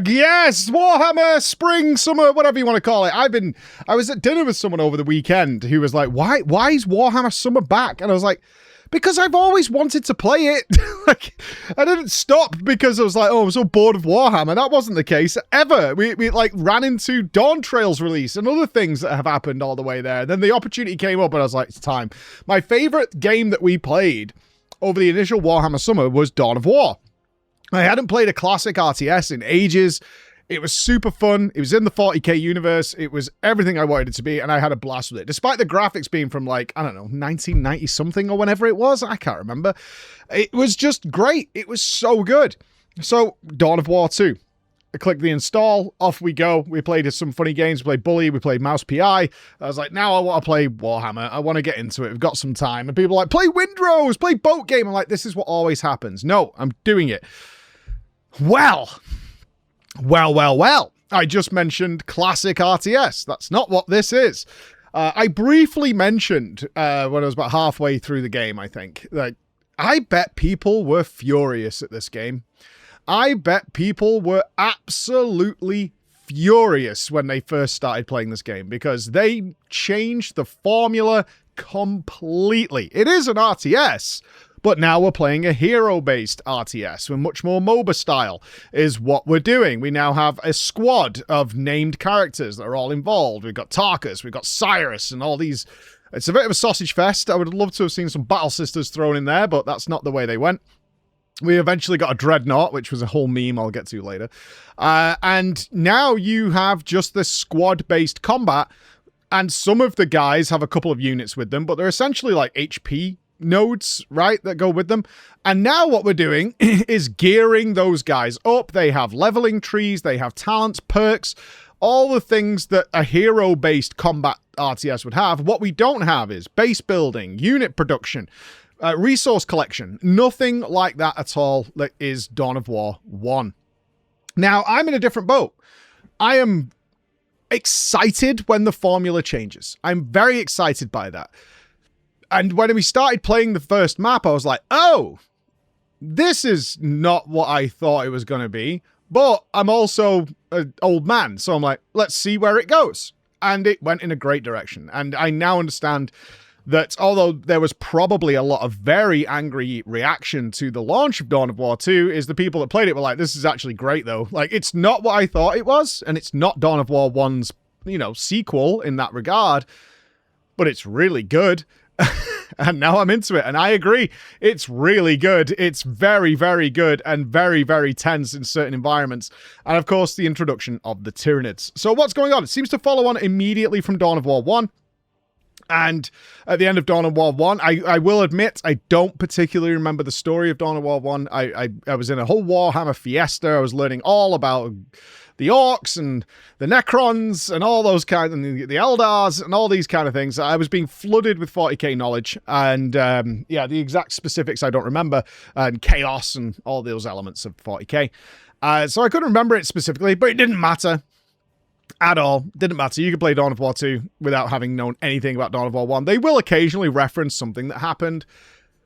Yes, Warhammer, spring, summer, whatever you want to call it. I was at dinner with someone over the weekend who was like, why is Warhammer Summer back? And I was like, because I've always wanted to play it. Like, I didn't stop because I was like, oh, I'm so bored of Warhammer. That wasn't the case ever. We like ran into Dawn Trail's release and other things that have happened all the way there. Then the opportunity came up and I was like, it's time. My favorite game that we played over the initial Warhammer Summer was Dawn of War. I hadn't played a classic RTS in ages. It was super fun. It was in the 40k universe. It was everything I wanted it to be, and I had a blast with it. Despite the graphics being from, like, I don't know, 1990-something or whenever it was. I can't remember. It was just great. It was so good. So, Dawn of War 2. I clicked the install. Off we go. We played some funny games. We played Bully. We played Mouse PI. I was like, now I want to play Warhammer. I want to get into it. We've got some time. And people are like, play Windrose. Play Boat Game. I'm like, this is what always happens. No, I'm doing it. Well. I just mentioned classic RTS. That's not what this is. I briefly mentioned when I was about halfway through the game, I think. Like, I bet people were furious at this game. I bet people were absolutely furious when they first started playing this game because they changed the formula completely. It is an RTS, but now we're playing a hero-based RTS. We're much more MOBA style is what we're doing. We now have a squad of named characters that are all involved. We've got Tarkus, we've got Cyrus, and all these. It's a bit of a sausage fest. I would love to have seen some Battle Sisters thrown in there, but that's not the way they went. We eventually got a dreadnought, which was a whole meme I'll get to later. And now you have just this squad-based combat, and some of the guys have a couple of units with them, but they're essentially like HP nodes, right, that go with them. And now what we're doing is gearing those guys up. They have leveling trees, they have talents, perks, all the things that a hero-based combat RTS would have. What we don't have is base building, unit production, resource collection. Nothing like that at all that is Dawn of War 1. Now, I'm in a different boat. I am excited when the formula changes. I'm very excited by that. And when we started playing the first map, I was like, oh, this is not what I thought it was going to be. But I'm also an old man, so I'm like, let's see where it goes. And it went in a great direction. And I now understand that although there was probably a lot of very angry reaction to the launch of Dawn of War 2, is the people that played it were like, this is actually great, though. Like, it's not what I thought it was, and it's not Dawn of War 1's, sequel in that regard, but it's really good. And now I'm into it, and I agree. It's really good. It's very, very good and very, very tense in certain environments. And, of course, the introduction of the Tyranids. So what's going on? It seems to follow on immediately from Dawn of War 1. And at the end of Dawn of War 1, I will admit, I don't particularly remember the story of Dawn of War 1. I was in a whole Warhammer fiesta. I was learning all about the orcs and the necrons and all those kinds, and the eldars and all these kind of things. I was being flooded with 40k knowledge, and the exact specifics I don't remember, and chaos and all those elements of 40k. So I couldn't remember it specifically, but it didn't matter at all. Didn't matter. You could play Dawn of War 2 without having known anything about Dawn of War 1. They will occasionally reference something that happened,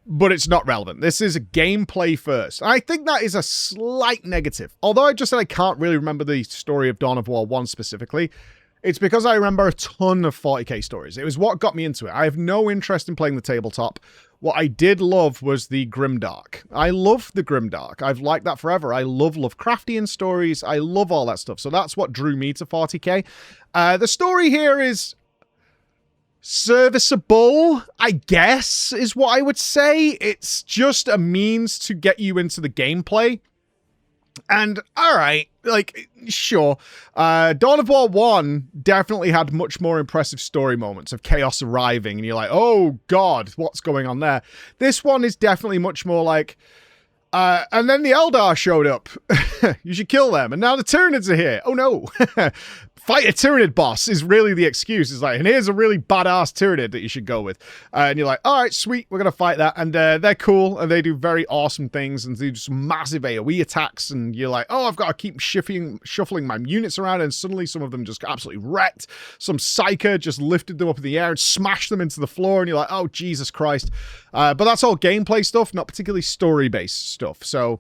but it's not relevant. This is a gameplay first. I think that is a slight negative. Although I just said I can't really remember the story of Dawn of War 1 specifically, it's because I remember a ton of 40k stories. It was what got me into it. I have no interest in playing the tabletop. What I did love was the Grimdark. I love the Grimdark. I've liked that forever. I love Lovecraftian stories. I love all that stuff. So that's what drew me to 40k. The story here is serviceable, I guess, is what I would say. It's just a means to get you into the gameplay. And, alright, like, sure. Dawn of War 1 definitely had much more impressive story moments of chaos arriving, and you're like, oh god, what's going on there? This one is definitely much more like, and then the Eldar showed up. You should kill them, and now the Tyranids are here. Oh no. Fight a Tyranid boss is really the excuse. It's like, and here's a really badass Tyranid that you should go with. And you're like, all right, sweet, we're going to fight that. And they're cool, and they do very awesome things, and they do some massive AoE attacks, and you're like, oh, I've got to keep shuffling my units around, and suddenly some of them just got absolutely wrecked. Some Psyker just lifted them up in the air and smashed them into the floor, and you're like, oh, Jesus Christ. But that's all gameplay stuff, not particularly story-based stuff. So,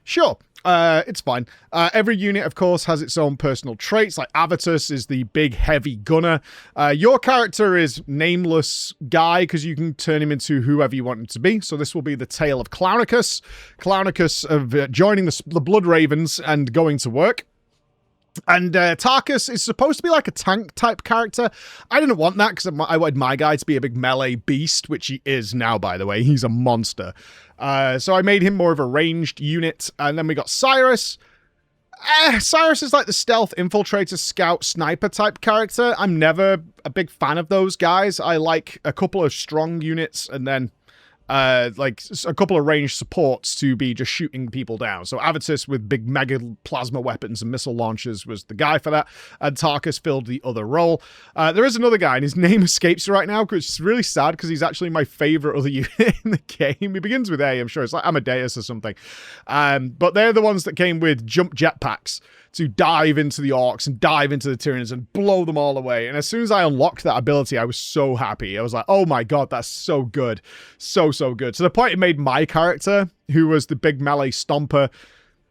sure. It's fine. Every unit, of course, has its own personal traits. Like Avitus is the big, heavy gunner. Your character is nameless guy because you can turn him into whoever you want him to be. So this will be the tale of Clownicus. Clownicus of joining the Blood Ravens and going to work. And Tarkus is supposed to be like a tank-type character. I didn't want that because I wanted my guy to be a big melee beast, which he is now, by the way. He's a monster. So I made him more of a ranged unit. And then we got Cyrus. Cyrus is like the stealth infiltrator, scout, sniper type character. I'm never a big fan of those guys. I like a couple of strong units and then like a couple of ranged supports to be just shooting people down. So Avitus with big mega plasma weapons and missile launchers was the guy for that, and Tarkus filled the other role. There is another guy, and his name escapes me right now, which is really sad because he's actually my favorite other unit in the game. He begins with A, I'm sure it's like Amadeus or something. But they're the ones that came with jump jetpacks to dive into the orcs and dive into the Tyranids and blow them all away. And as soon as I unlocked that ability, I was so happy. I was like, oh my god, that's so good. So good. To the point it made my character, who was the big melee stomper,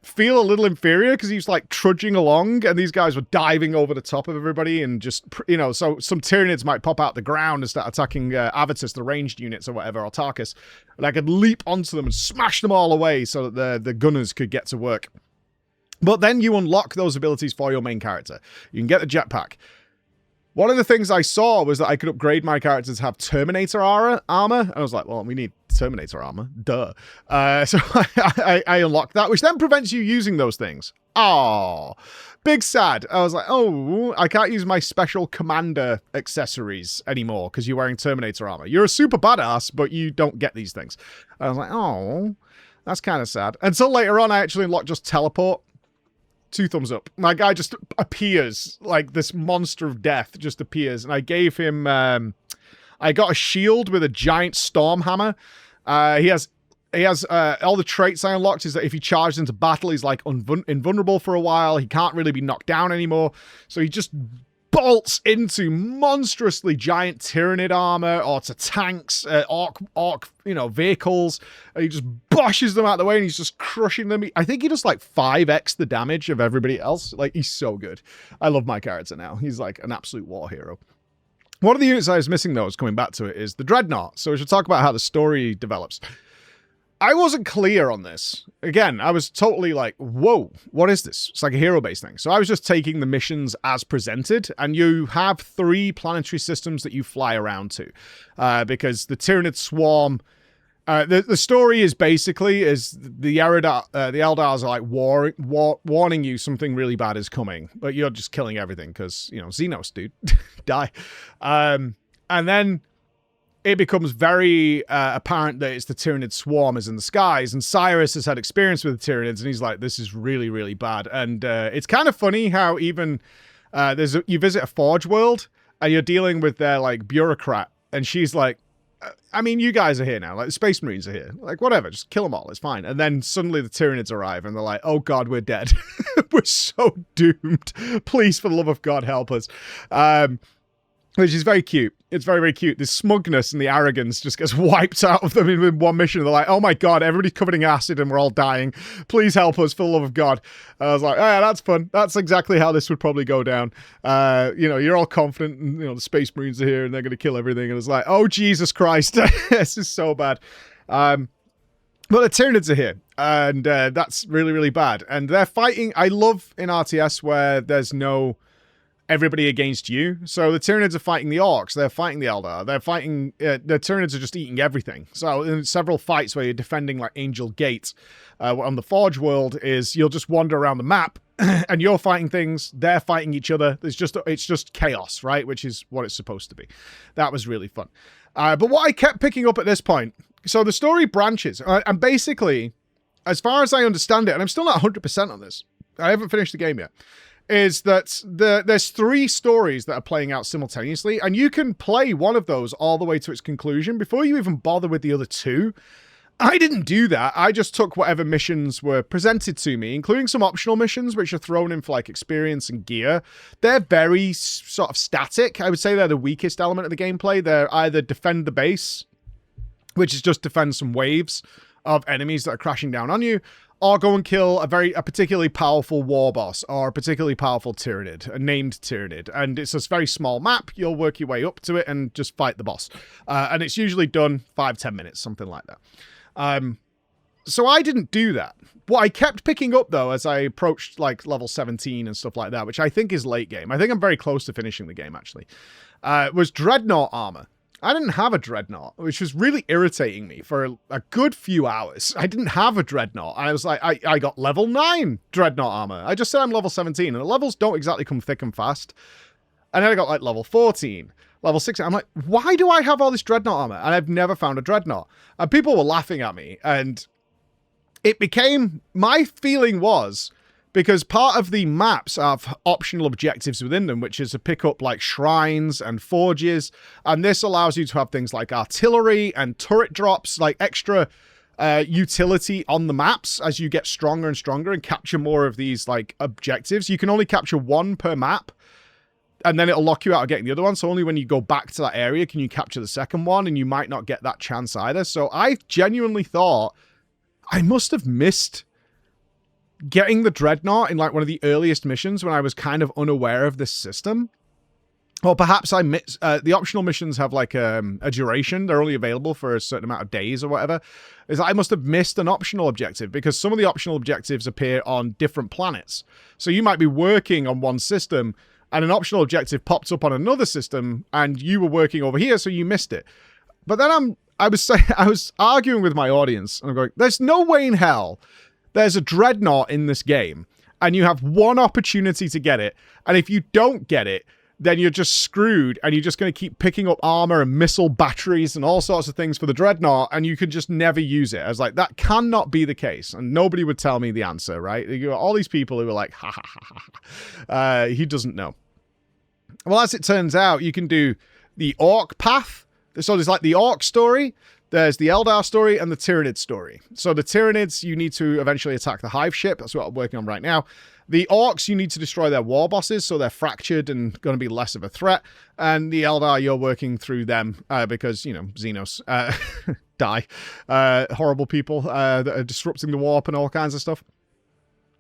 feel a little inferior because he was like trudging along and these guys were diving over the top of everybody and just, you know, so some Tyranids might pop out the ground and start attacking Avitus, the ranged units or whatever, or Tarkus. And I could leap onto them and smash them all away so that the gunners could get to work. But then you unlock those abilities for your main character. You can get the jetpack. One of the things I saw was that I could upgrade my character to have Terminator armor. And I was like, well, we need Terminator armor. Duh. So I unlocked that, which then prevents you using those things. Oh, big sad. I was like, oh, I can't use my special commander accessories anymore because you're wearing Terminator armor. You're a super badass, but you don't get these things. I was like, oh, that's kind of sad. Until later on, I actually unlocked just teleport. 2 thumbs up. My guy just appears, like this monster of death just appears. And I gave him, I got a shield with a giant storm hammer. He has all the traits I unlocked is that if he charges into battle, he's like invulnerable for a while. He can't really be knocked down anymore. So he just bolts into monstrously giant Tyranid armor or to tanks, orc, vehicles. And he just boshes them out of the way and he's just crushing them. I think he does like 5x the damage of everybody else. Like, he's so good. I love my character now. He's like an absolute war hero. One of the units I was missing, though, is coming back to it, is the dreadnought. So we should talk about how the story develops. I wasn't clear on this. Again, I was totally like, whoa, what is this? It's like a hero-based thing. So I was just taking the missions as presented, and you have 3 planetary systems that you fly around to. Because the Tyranid swarm... the story is basically the Eldars are like warning you something really bad is coming, but you're just killing everything because, you know, Xenos, dude. Die. And then... it becomes very apparent that it's the Tyranid swarm is in the skies, and Cyrus has had experience with the Tyranids, and he's like, this is really, really bad. And it's kind of funny how even you visit a Forge world, and you're dealing with their, like, bureaucrat, and she's like, I mean, you guys are here now, like, the Space Marines are here. Like, whatever, just kill them all, it's fine. And then suddenly the Tyranids arrive, and they're like, oh god, we're dead. We're so doomed. Please, for the love of God, help us. Which is very cute. It's very, very cute. The smugness and the arrogance just gets wiped out of them in one mission. They're like, oh my god, everybody's covered in acid and we're all dying. Please help us, for the love of God. I was like, oh yeah, that's fun. That's exactly how this would probably go down. You know, you're all confident and, you know, the Space Marines are here and they're going to kill everything. And it's like, oh, Jesus Christ. This is so bad. But the Tyranids are here. And that's really, really bad. And they're fighting. I love in RTS where there's no... everybody against you. So the Tyranids are fighting the Orcs. They're fighting the Eldar. They're fighting... the Tyranids are just eating everything. So in several fights where you're defending like Angel Gate on the Forge world is you'll just wander around the map and you're fighting things. They're fighting each other. It's just chaos, right? Which is what it's supposed to be. That was really fun. But what I kept picking up at this point... so the story branches. And basically, as far as I understand it, and I'm still not 100% on this. I haven't finished the game yet. Is that there's 3 stories that are playing out simultaneously, and you can play one of those all the way to its conclusion before you even bother with the other 2. I didn't do that. I just took whatever missions were presented to me, including some optional missions, which are thrown in for like experience and gear. They're very sort of static. I would say they're the weakest element of the gameplay. They're either defend the base, which is just defend some waves of enemies that are crashing down on you, or go and kill a particularly powerful war boss or a particularly powerful Tyrannid, a named Tyrannid. And it's this very small map. You'll work your way up to it and just fight the boss. And it's usually done 5-10 minutes, something like that. So I didn't do that. What I kept picking up, though, as I approached like level 17 and stuff like that, which I think is late game. I think I'm very close to finishing the game, actually, was dreadnought armor. I didn't have a dreadnought, which was really irritating me for a good few hours. I didn't have a dreadnought. I was like, I got level 9 dreadnought armor. I just said I'm level 17, and the levels don't exactly come thick and fast. And then I got like level 14, level 16. I'm like, why do I have all this dreadnought armor? And I've never found a dreadnought. And people were laughing at me, and it became, my feeling was, because part of the maps have optional objectives within them, which is to pick up like shrines and forges. And this allows you to have things like artillery and turret drops, like extra utility on the maps as you get stronger and stronger and capture more of these like objectives. You can only capture one per map, and then it'll lock you out of getting the other one. So only when you go back to that area can you capture the second one, and you might not get that chance either. So I genuinely thought I must have missed getting the dreadnought in like one of the earliest missions when I was kind of unaware of this system. Or perhaps I missed, the optional missions have like a duration. They're only available for a certain amount of days or whatever. Is I must have missed an optional objective, because some of the optional objectives appear on different planets. So you might be working on one system and an optional objective popped up on another system and you were working over here, so you missed it. But then I was arguing with my audience and I'm going, there's no way in hell there's a dreadnought in this game, and you have one opportunity to get it, and if you don't get it, then you're just screwed, and you're just going to keep picking up armor and missile batteries and all sorts of things for the dreadnought, and you could just never use it. I was like, that cannot be the case, and nobody would tell me the answer, right? You got all these people who were like, ha ha ha ha, he doesn't know. Well, as it turns out, you can do the orc path. So there's like the orc story, there's the Eldar story, and the Tyrannid story. So the Tyrannids, you need to eventually attack the hive ship. That's what I'm working on right now. The orcs, you need to destroy their war bosses, so they're fractured and going to be less of a threat. And the Eldar, you're working through them because, you know, Xenos die. Horrible people that are disrupting the warp and all kinds of stuff.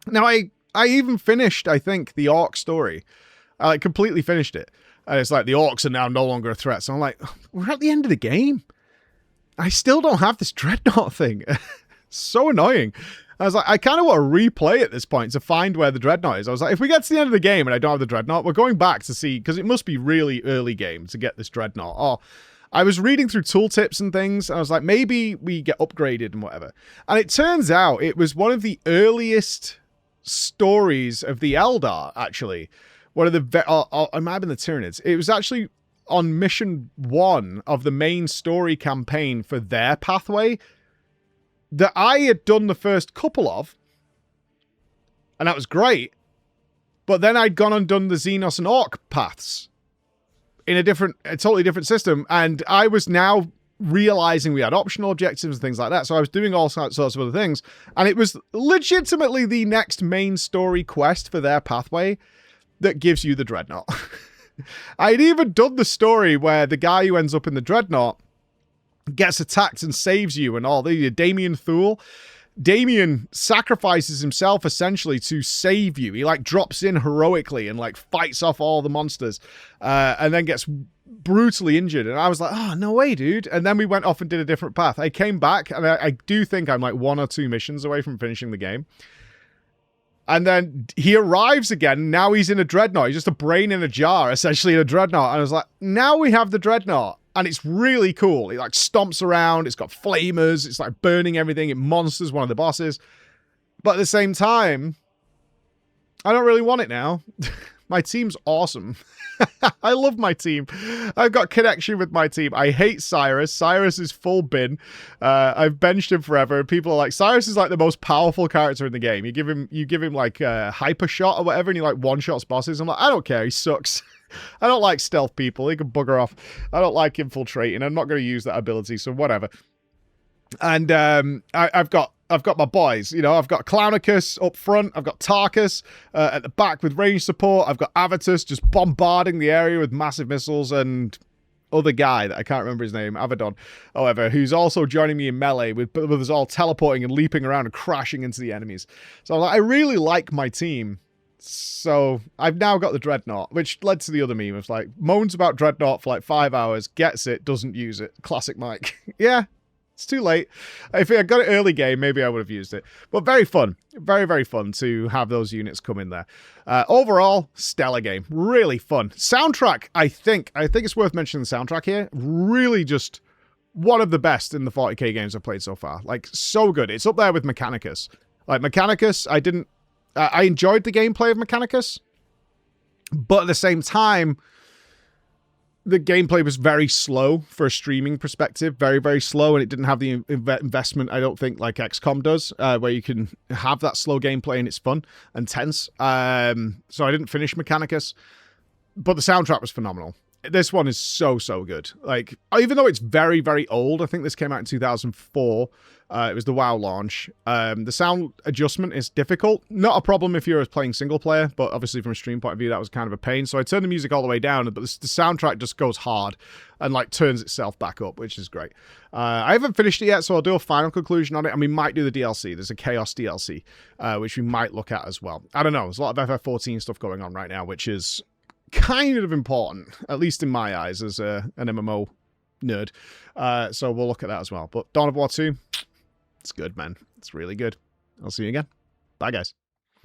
Now, I even finished, I think, the orc story. I completely finished it. And it's like, the orcs are now no longer a threat. So I'm like, we're at the end of the game. I still don't have this dreadnought thing. So annoying. I was like, I kind of want to replay at this point to find where the dreadnought is. I was like, if we get to the end of the game and I don't have the dreadnought, we're going back to see, because it must be really early game to get this dreadnought. Or I was reading through tooltips and things, and I was like, maybe we get upgraded and whatever. And it turns out it was one of the earliest stories of the Eldar, actually. One of the, it might have been the Tyranids. It was actually on mission 1 of the main story campaign for their pathway that I had done the first couple of, and that was great. But then I'd gone and done the Xenos and Orc paths in a totally different system, and I was now realizing we had optional objectives and things like that. So I was doing all sorts of other things, and it was legitimately the next main story quest for their pathway that gives you the dreadnought. I'd even done the story where the guy who ends up in the dreadnought gets attacked and saves you and all. Damien Thule. Damien sacrifices himself essentially to save you. He like drops in heroically and like fights off all the monsters and then gets brutally injured. And I was like, oh, no way, dude. And then we went off and did a different path. I came back, and I do think I'm like 1 or 2 missions away from finishing the game. And then he arrives again. Now he's in a dreadnought. He's just a brain in a jar, essentially, in a dreadnought. And I was like, now we have the dreadnought. And it's really cool. It like stomps around. It's got flamers. It's like burning everything. It monsters one of the bosses. But at the same time, I don't really want it now. My team's awesome. I love my team. I've got connection with my team. I hate Cyrus. Cyrus is full bin. I've benched him forever. People are like, Cyrus is like the most powerful character in the game. You give him like a hyper shot or whatever, and he like one-shots bosses. I'm like, I don't care. He sucks. I don't like stealth people. He can bugger off. I don't like infiltrating. I'm not going to use that ability, so whatever. And I've got my boys, you know, I've got Clownicus up front, I've got Tarkus at the back with range support, I've got Avitus just bombarding the area with massive missiles, and other guy that I can't remember his name, Abaddon, however, who's also joining me in melee with us all teleporting and leaping around and crashing into the enemies. So I really like my team. So I've now got the dreadnought, which led to the other meme of like moans about dreadnought for like 5 hours, gets it, doesn't use it. Classic Mike. Yeah, it's too late. If I got it early game, maybe I would have used it. But very fun. Very, very fun to have those units come in there. Overall, stellar game. Really fun. Soundtrack, I think it's worth mentioning the soundtrack here. Really just one of the best in the 40k games I've played so far. Like, so good. It's up there with Mechanicus. Like, Mechanicus, I enjoyed the gameplay of Mechanicus, but at the same time, the gameplay was very slow for a streaming perspective. Very, very slow, and it didn't have the investment, I don't think, like XCOM does, where you can have that slow gameplay and it's fun and tense. So I didn't finish Mechanicus, but the soundtrack was phenomenal. This one is so, so good. Like, even though it's very, very old, I think this came out in 2004. It was the WoW launch. The sound adjustment is difficult. Not a problem if you're playing single player, but obviously from a stream point of view, that was kind of a pain. So I turned the music all the way down, but the soundtrack just goes hard and like turns itself back up, which is great. I haven't finished it yet, so I'll do a final conclusion on it, and we might do the DLC. There's a Chaos DLC, which we might look at as well. I don't know. There's a lot of FF14 stuff going on right now, which is kind of important, at least in my eyes as an MMO nerd. So we'll look at that as well. But Dawn of War 2, it's good, man. It's really good. I'll see you again. Bye, guys.